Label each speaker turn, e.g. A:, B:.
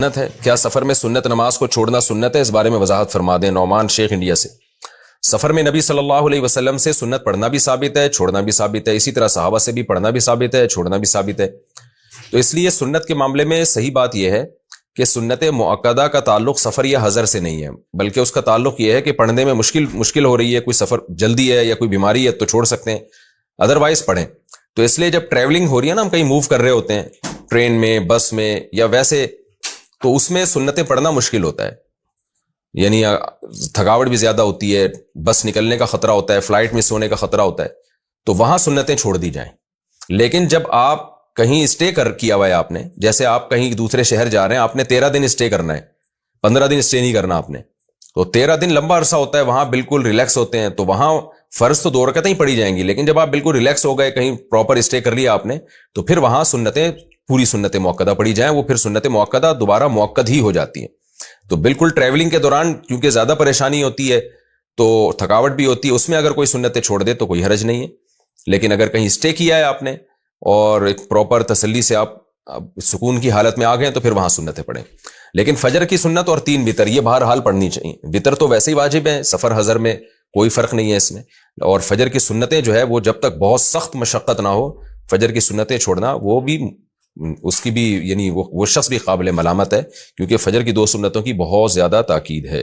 A: سنت ہے کیا سفر میں سنت نماز کو چھوڑنا سنت ہے؟ اس بارے میں وضاحت فرما دیں۔ نعمان شیخ انڈیا سے۔ سفر میں نبی صلی اللہ علیہ وسلم سے سنت پڑھنا بھی ثابت ہے، چھوڑنا بھی ثابت ہے، اسی طرح صحابہ سے بھی پڑھنا بھی ثابت ہے، چھوڑنا بھی ثابت ہے۔ تو اس لیے سنت کے معاملے میں صحیح بات یہ ہے کہ سنت مؤکدہ کا تعلق سفر یا حضر سے نہیں ہے، بلکہ اس کا تعلق یہ ہے کہ پڑھنے میں مشکل ہو رہی ہے، کوئی سفر جلدی ہے یا کوئی بیماری ہے تو چھوڑ سکتے ہیں، ادروائز پڑھیں۔ تو اس لیے جب ٹریولنگ ہو رہی ہے نا، ہم کہیں موو کر رہے ہوتے ہیں ٹرین میں، بس میں یا ویسے، تو اس میں سنتیں پڑھنا مشکل ہوتا ہے، یعنی تھکاوٹ بھی زیادہ ہوتی ہے، بس نکلنے کا خطرہ ہوتا ہے، فلائٹ میں سونے کا خطرہ ہوتا ہے، تو وہاں سنتیں چھوڑ دی جائیں۔ لیکن جب آپ کہیں اسٹے کیا ہوا ہے آپ نے، جیسے آپ کہیں دوسرے شہر جا رہے ہیں، آپ نے 13 دن اسٹے کرنا ہے، 15 دن اسٹے نہیں کرنا آپ نے، تو 13 دن لمبا عرصہ ہوتا ہے، وہاں بالکل ریلیکس ہوتے ہیں، تو وہاں فرض تو 2 رکعتیں ہی پڑھی جائیں گی، لیکن جب آپ بالکل ریلیکس ہو گئے، کہیں پراپر اسٹے کر لیا آپ نے، تو پھر وہاں سنتیں پوری سنت مؤکدہ پڑھی جائیں، وہ پھر سنت مؤکدہ دوبارہ مؤکد ہی ہو جاتی ہیں۔ تو بالکل ٹریولنگ کے دوران کیونکہ زیادہ پریشانی ہوتی ہے تو تھکاوٹ بھی ہوتی ہے، اس میں اگر کوئی سنتیں چھوڑ دے تو کوئی حرج نہیں ہے، لیکن اگر کہیں اسٹے کیا ہے آپ نے اور ایک پراپر تسلی سے آپ سکون کی حالت میں آ گئے تو پھر وہاں سنتیں پڑھیں۔ لیکن فجر کی سنت اور 3 وتر یہ بہرحال پڑھنی چاہیے، وتر تو ویسے ہی واجب ہے، سفر حضر میں کوئی فرق نہیں ہے اس میں، اور فجر کی سنتیں جو ہے وہ جب تک بہت سخت مشقت نہ ہو، فجر کی سنتیں چھوڑنا وہ بھی اس کی بھی یعنی وہ شخص بھی قابل ملامت ہے، کیونکہ فجر کی 2 سنتوں کی بہت زیادہ تاکید ہے۔